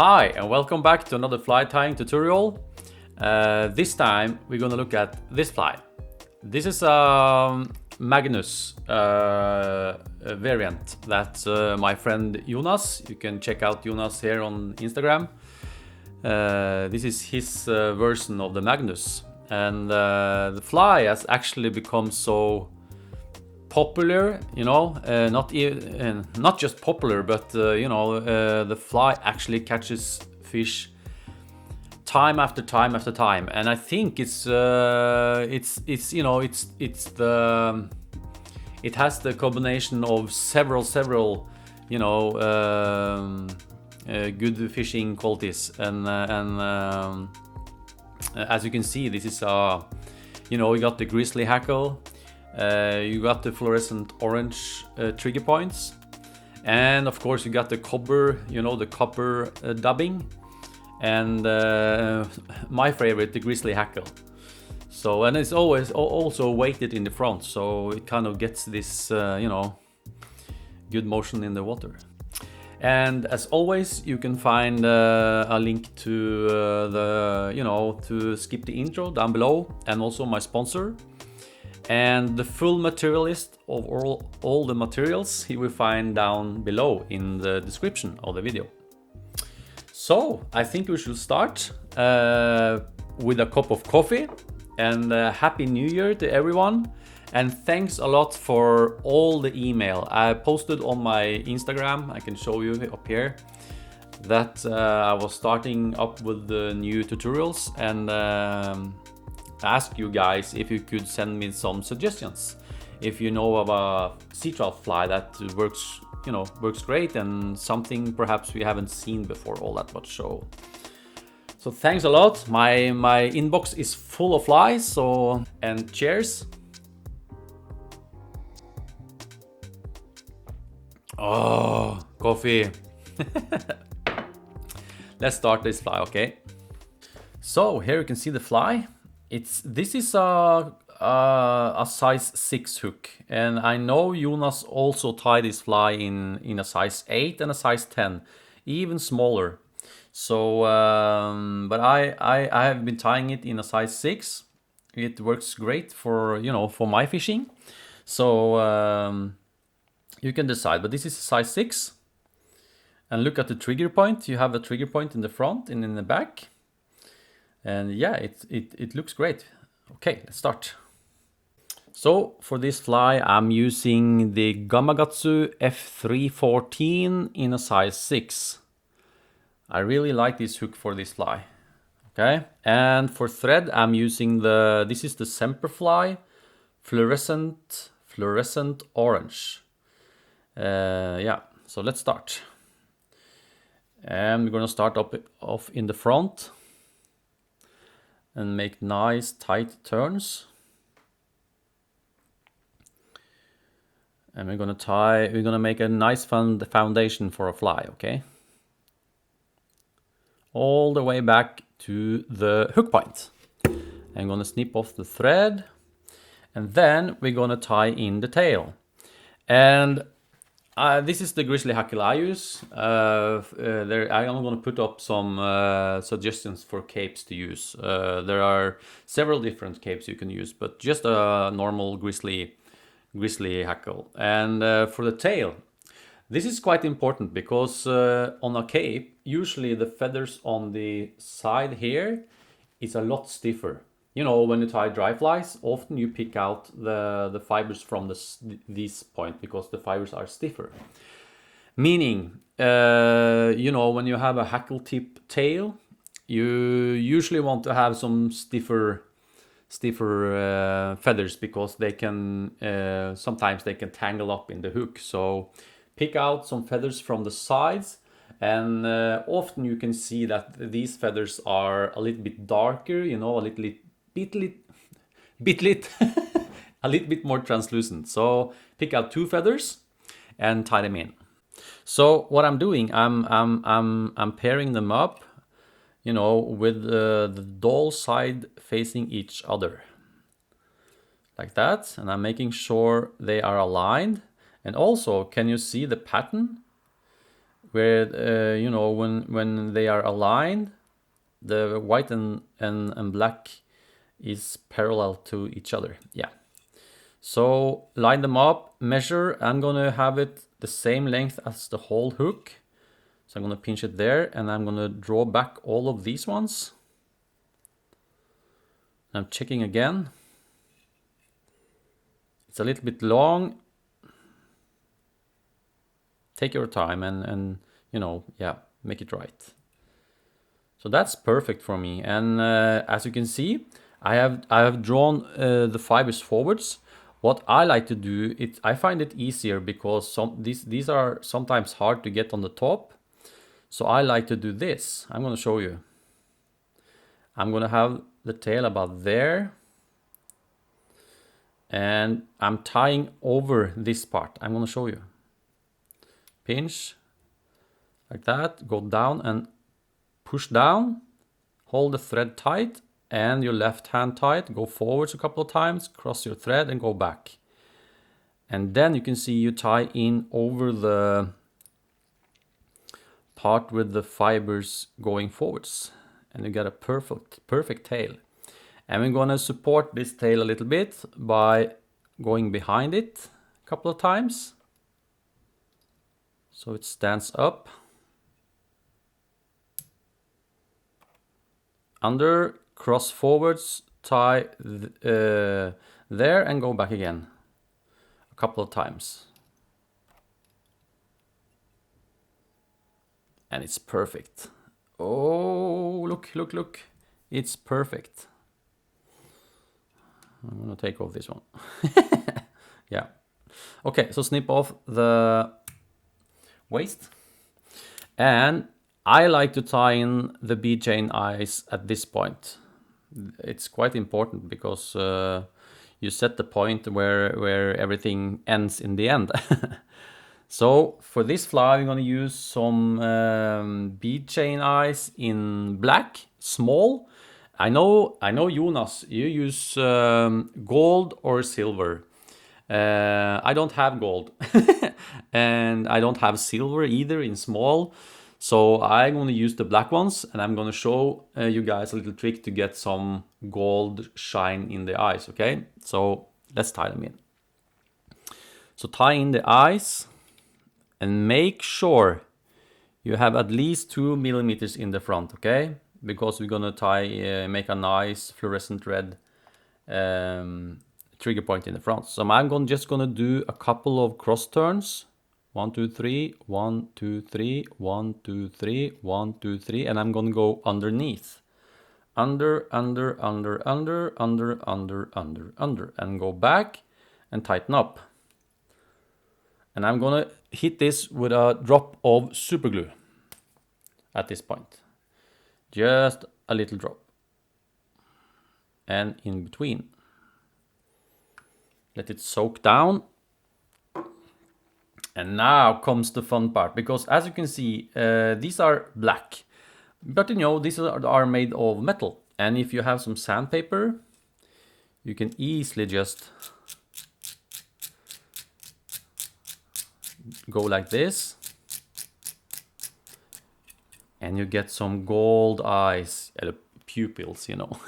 Hi and welcome back to another fly tying tutorial. This time we're gonna look at this fly. This is a Magnus variant that my friend Jonas, you can check out Jonas here on Instagram. This is his version of the Magnus, and the fly has actually become so popular, you know, not just popular, but the fly actually catches fish time after time after time, and I think it has the combination of several good fishing qualities, and as you can see, this is we got the grizzly hackle. You got the fluorescent orange trigger points, and of course you got the copper, the copper dubbing, and my favorite, the grizzly hackle. So, and it's always also weighted in the front, so it kind of gets this good motion in the water. And as always, you can find a link to to skip the intro down below, and also my sponsor. And the full material list of all the materials you will find down below in the description of the video. So I think we should start with a cup of coffee, and Happy New Year to everyone. And thanks a lot for all the email. I posted on my Instagram, I can show you up here, that I was starting up with the new tutorials, and ask you guys if you could send me some suggestions. If you know of a sea trout fly that works great, and something perhaps we haven't seen before all that much. So thanks a lot. My inbox is full of flies. So, and cheers. Oh, coffee. Let's start this fly, okay? So here you can see the fly. This is a size 6 hook, and I know Jonas also tied this fly in a size 8 and a size 10, even smaller. So, but I have been tying it in a size 6. It works great for my fishing. So you can decide, but this is a size 6. And look at the trigger point. You have a trigger point in the front and in the back. And yeah, it looks great. Okay, let's start. So for this fly, I'm using the Gamakatsu F314 in a size 6. I really like this hook for this fly. Okay, and for thread, I'm using this is the Semperfly fluorescent orange. Yeah, so let's start. And we're gonna start off in the front and make nice tight turns. And we're gonna make a nice foundation for a fly, okay? All the way back to the hook point. I'm gonna snip off the thread, and then we're gonna tie in the tail. And this is the grizzly hackle I use. I'm going to put up some suggestions for capes to use. There are several different capes you can use, but just a normal grizzly hackle. And for the tail, this is quite important because on a cape, usually the feathers on the side here is a lot stiffer. You know, when you tie dry flies, often you pick out the fibers from this point because the fibers are stiffer. Meaning, when you have a hackle tip tail, you usually want to have some stiffer feathers, because they can sometimes they can tangle up in the hook. So pick out some feathers from the sides, and often you can see that these feathers are a little bit darker, a little bit more translucent. So pick out 2 feathers and tie them in. So what I'm doing, I'm pairing them up, with the dull side facing each other, like that. And I'm making sure they are aligned. And also, can you see the pattern? where you know, when they are aligned, the white and black is parallel to each other. Yeah. So line them up, measure. I'm gonna have it the same length as the whole hook. So I'm gonna pinch it there, and I'm gonna draw back all of these ones. I'm checking again. It's a little bit long. Take your time and you know, yeah, make it right. So that's perfect for me. And as you can see, I have drawn the fibers forwards. What I like to do, I find it easier because these are sometimes hard to get on the top. So I like to do this. I'm going to show you. I'm going to have the tail about there. And I'm tying over this part. I'm going to show you. Pinch like that, go down and push down, hold the thread tight, and your left hand tight, go forwards a couple of times, cross your thread and go back. And then you can see you tie in over the part with the fibers going forwards, and you get a perfect tail. And we're gonna support this tail a little bit by going behind it a couple of times, so it stands up. Under, cross forwards, tie there and go back again a couple of times. And it's perfect. Oh, look, look, look. It's perfect. I'm gonna take off this one. Yeah. Okay, so snip off the waist. And I like to tie in the bead chain eyes at this point. It's quite important because you set the point where everything ends in the end. So for this fly, I'm gonna use some bead chain eyes in black, small. I know Jonas, you use gold or silver. I don't have gold and I don't have silver either in small. So I'm going to use the black ones, and I'm going to show you guys a little trick to get some gold shine in the eyes, okay? So let's tie them in. So tie in the eyes and make sure you have at least 2 millimeters in the front, okay? Because we're going to make a nice fluorescent red trigger point in the front. So I'm just going to do a couple of cross turns. 1, 2, 3, 1, 2, 3, 1, 2, 3, 1, 2, 3, and I'm gonna go underneath. Under, under, under, under, under, under, under, under, and go back and tighten up. And I'm gonna hit this with a drop of super glue at this point. Just a little drop. And in between. Let it soak down. And now comes the fun part, because as you can see, these are black, but you know, these are made of metal. And if you have some sandpaper, you can easily just go like this, and you get some gold eyes, pupils, you know.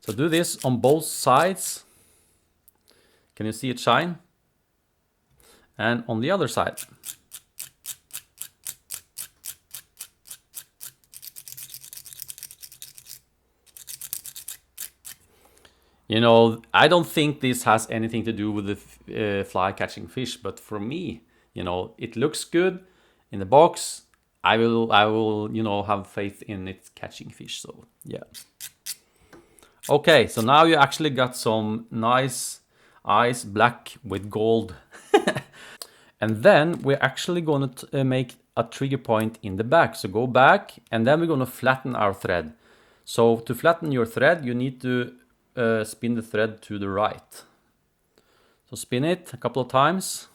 So do this on both sides. Can you see it shine? And on the other side. You know, I don't think this has anything to do with the fly catching fish, but for me, you know, it looks good in the box. I will, you know, have faith in it catching fish. So yeah. Okay, so now you actually got some nice eyes, black with gold. And then we're actually going to make a trigger point in the back. So go back, and then we're going to flatten our thread. So to flatten your thread, you need to spin the thread to the right. So spin it a couple of times,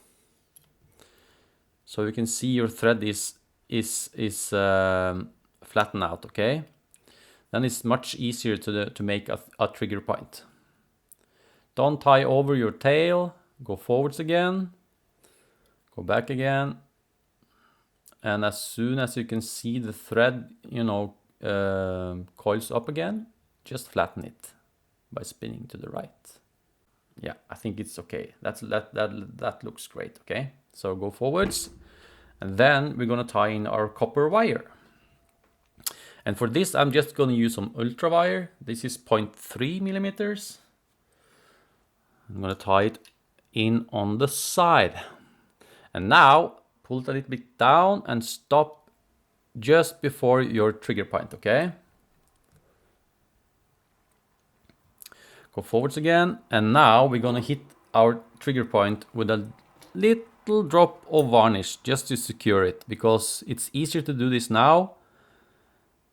so you can see your thread is flattened out. Okay, then it's much easier to make a trigger point. Don't tie over your tail. Go forwards again. Go back again, And as soon as you can see the thread, you know, coils up again, just flatten it by spinning to the right. Yeah, I think it's okay. That looks great, okay? So go forwards, and then we're gonna tie in our copper wire. And for this, I'm just gonna use some ultra wire. This is 0.3 millimeters. I'm gonna tie it in on the side. And now, pull it a little bit down and stop just before your trigger point, okay? Go forwards again, and now we're gonna hit our trigger point with a little drop of varnish just to secure it, because it's easier to do this now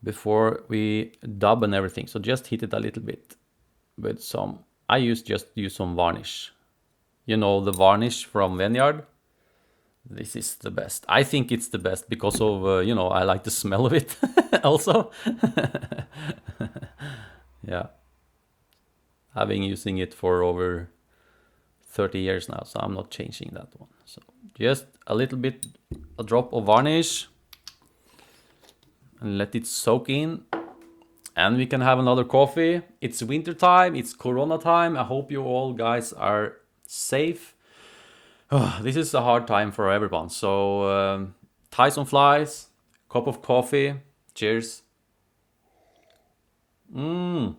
before we dub and everything. So just hit it a little bit with some, just use some varnish. You know, the varnish from Vineyard. This is the best. I think it's the best because of, you know, I like the smell of it also. Yeah. I've been using it for over 30 years now, so I'm not changing that one. So just a little bit, a drop of varnish, and let it soak in. And we can have another coffee. It's winter time, it's Corona time. I hope you all guys are safe. This is a hard time for everyone. So tie some flies, cup of coffee. Cheers. Ooh.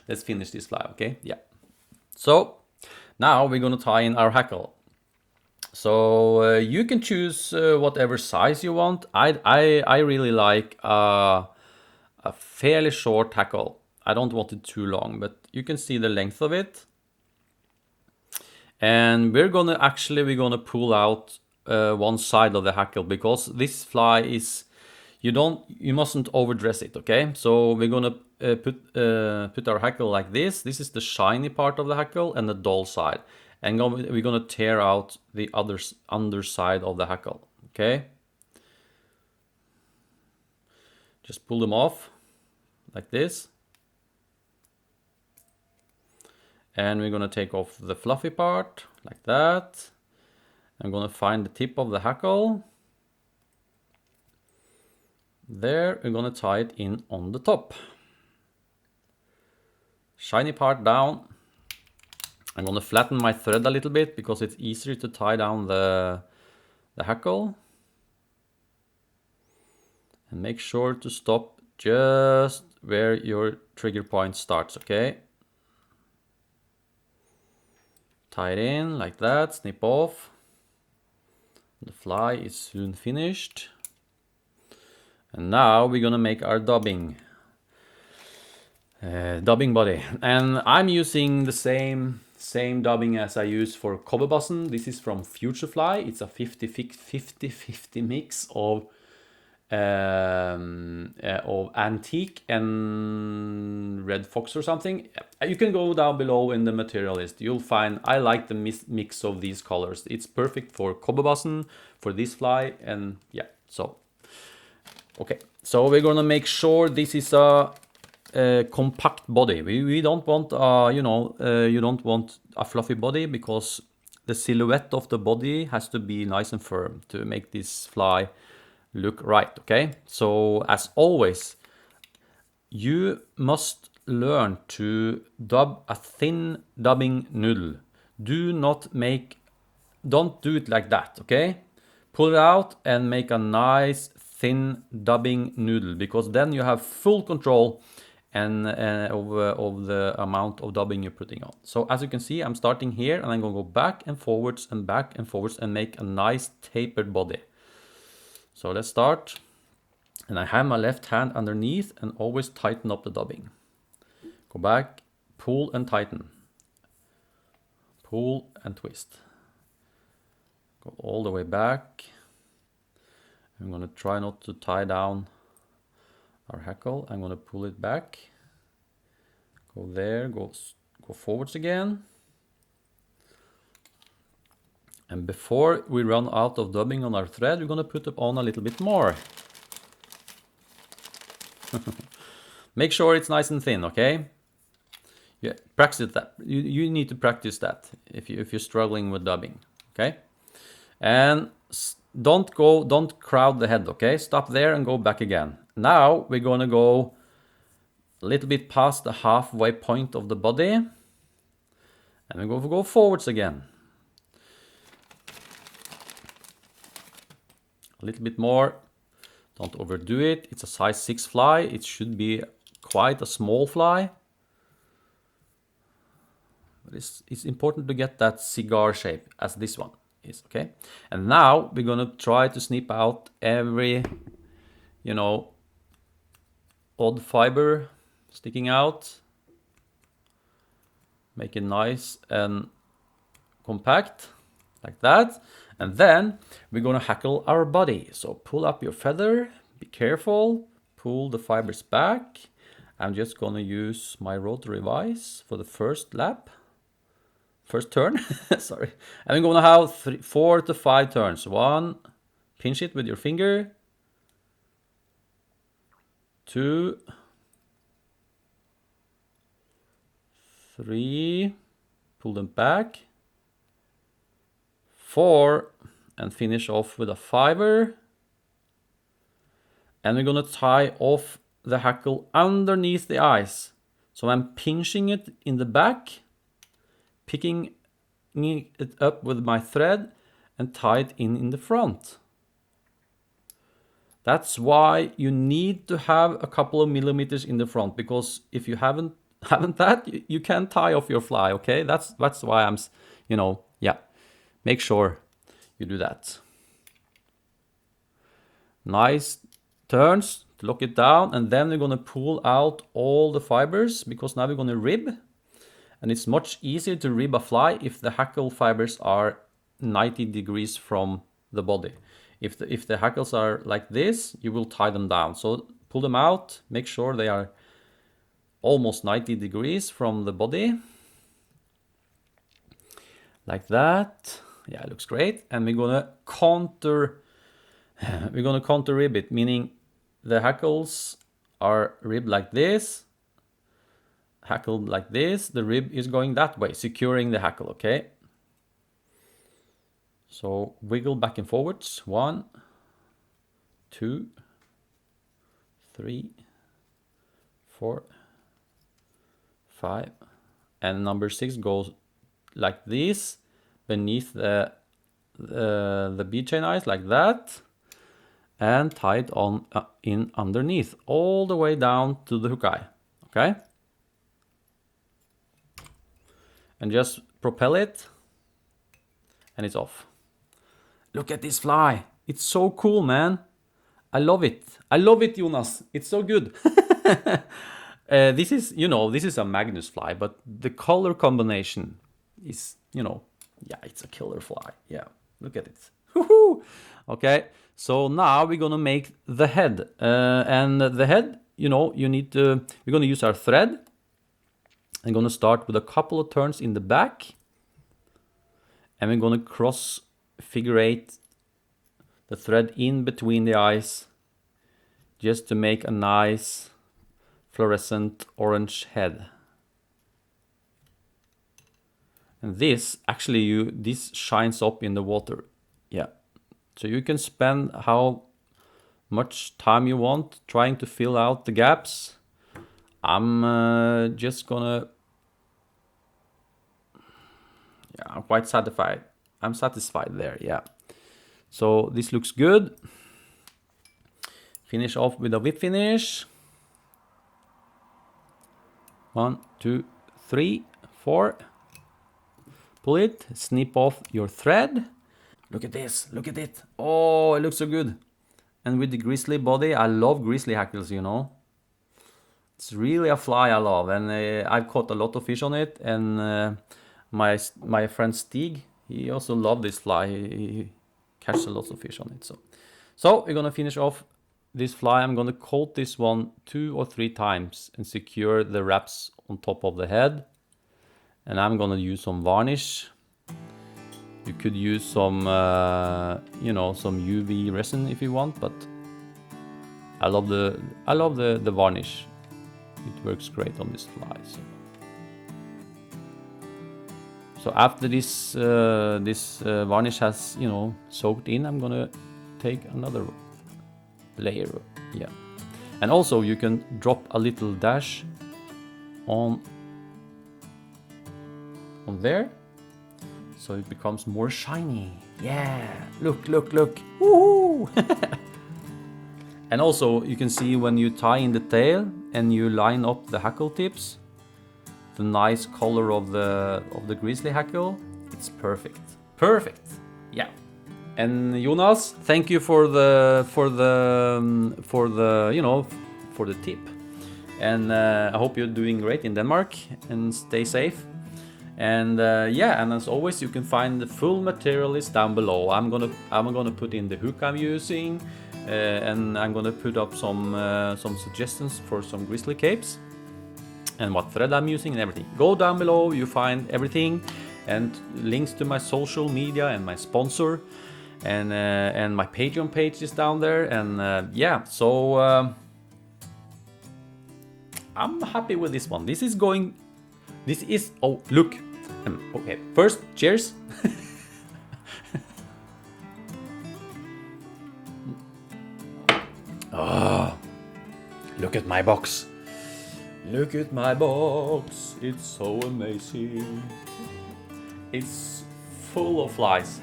Let's finish this fly, okay? Yeah. So now we're gonna tie in our hackle. So you can choose whatever size you want. I really like a fairly short hackle. I don't want it too long, but you can see the length of it. And we're gonna pull out one side of the hackle, because this fly is, you mustn't overdress it, okay? So we're gonna put our hackle like this. This is the shiny part of the hackle and the dull side. And we're gonna tear out the underside of the hackle, okay? Just pull them off like this. And we're gonna take off the fluffy part like that. I'm gonna find the tip of the hackle. There, we're gonna tie it in on the top. Shiny part down. I'm gonna flatten my thread a little bit because it's easier to tie down the hackle. And make sure to stop just where your trigger point starts, okay? Tie it in like that, snip off. The fly is soon finished. And now we're gonna make our dubbing body. And I'm using the same dubbing as I use for Cobberbossen. This is from Futurefly. It's a 50-50 mix of antique and red fox or something. You can go down below in the material list. You'll find, I like the mix of these colors. It's perfect for Cobberbossen, for this fly, and yeah, so okay. So we're gonna make sure this is a compact body. We don't want you don't want a fluffy body, because the silhouette of the body has to be nice and firm to make this fly look right, okay? So as always, you must learn to dub a thin dubbing noodle. Don't do it like that, okay? Pull it out and make a nice thin dubbing noodle, because then you have full control and of the amount of dubbing you're putting on. So as you can see, I'm starting here and I'm gonna go back and forwards and make a nice tapered body. So let's start. And I have my left hand underneath and always tighten up the dubbing. Go back, pull and tighten. Pull and twist. Go all the way back. I'm gonna try not to tie down our hackle. I'm gonna pull it back. Go there, go forwards again. And before we run out of dubbing on our thread, we're gonna put it on a little bit more. Make sure it's nice and thin, okay? Yeah, practice that. You need to practice that if you're struggling with dubbing, okay? And don't crowd the head, okay? Stop there and go back again. Now we're gonna go a little bit past the halfway point of the body. And we're going to go forwards again. A little bit more. Don't overdo it. It's a size 6 fly. It should be quite a small fly. But it's important to get that cigar shape as this one is, okay? And now we're gonna try to snip out every, you know, odd fiber sticking out. Make it nice and compact, like that. And then we're gonna hackle our body. So pull up your feather, be careful, pull the fibers back. I'm just gonna use my rotary vise for the first turn, sorry. And we're gonna have 4 to 5 turns. 1, pinch it with your finger. 2, 3, pull them back. 4, and finish off with a fiber. And we're gonna tie off the hackle underneath the eyes. So I'm pinching it in the back, picking it up with my thread and tie it in the front. That's why you need to have a couple of millimeters in the front, because if you haven't that, you can't tie off your fly, okay? That's why I'm, you know, yeah. Make sure you do that. Nice turns to lock it down, and then we're gonna pull out all the fibers, because now we're gonna rib. And it's much easier to rib a fly if the hackle fibers are 90 degrees from the body. If the hackles are like this, you will tie them down. So pull them out, make sure they are almost 90 degrees from the body. Like that. Yeah, it looks great. And we're gonna counter rib it, meaning the hackles are ribbed like this, hackled like this. The rib is going that way, securing the hackle, okay? So wiggle back and forwards. 1, 2, 3, 4, 5. And number 6 goes like this, beneath the bead chain eyes, like that. And tie it on in underneath, all the way down to the hook eye, okay? And just propel it, and it's off. Look at this fly. It's so cool, man. I love it. I love it, Jonas. It's so good. This is, you know, this is a Magnus fly, but the color combination is, you know, yeah, it's a killer fly. Yeah, look at it. Woohoo! Okay, so now we're gonna make the head. And the head, you know, we're gonna use our thread. I'm gonna start with a couple of turns in the back. And we're gonna cross figure 8 the thread in between the eyes, just to make a nice fluorescent orange head. And this actually this shines up in the water. Yeah. So you can spend how much time you want trying to fill out the gaps. I'm just gonna, yeah, I'm quite satisfied. I'm satisfied there, yeah. So this looks good. Finish off with a whip finish. 1, 2, 3, 4. Pull it, snip off your thread. Look at this, look at it. Oh, it looks so good. And with the grizzly body, I love grizzly hackles, you know. It's really a fly I love, and I've caught a lot of fish on it. And my friend Stig, he also loved this fly. He catches a lot of fish on it. So we're gonna finish off this fly. I'm gonna coat this one 2 or 3 times and secure the wraps on top of the head. And I'm gonna use some varnish. You could use some, you know, some UV resin if you want, but I love the varnish. It works great on this fly. So So after this varnish has, you know, soaked in, I'm gonna take another layer. Yeah, and also you can drop a little dash on there, so it becomes more shiny. Yeah, look. Woohoo! And also you can see when you tie in the tail and you line up the hackle tips, the nice color of the grizzly hackle, it's perfect. Yeah. And Jonas, thank you for the you know, for the tip. And I hope you're doing great in Denmark and stay safe. And yeah, and as always, you can find the full material list down below. I'm gonna put in the hook I'm using, and I'm gonna put up some suggestions for some grizzly capes and what thread I'm using and everything. Go down below, you find everything, and links to my social media and my sponsor, and my Patreon page is down there. And yeah, so I'm happy with this one. This is, oh look, okay, first cheers. Oh, look at my box. Look at my box, it's so amazing. It's full of flies.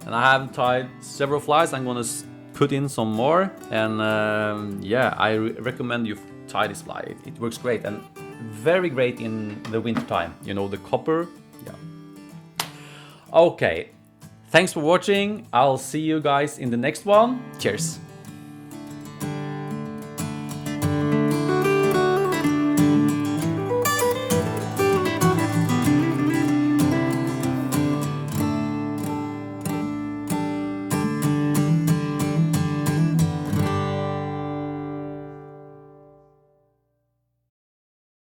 And I have tied several flies. I'm gonna put in some more, and yeah, I recommend you tie this fly. It works great and very great in the winter time. You know, the copper. Yeah. Okay, thanks for watching. I'll see you guys in the next one. Cheers.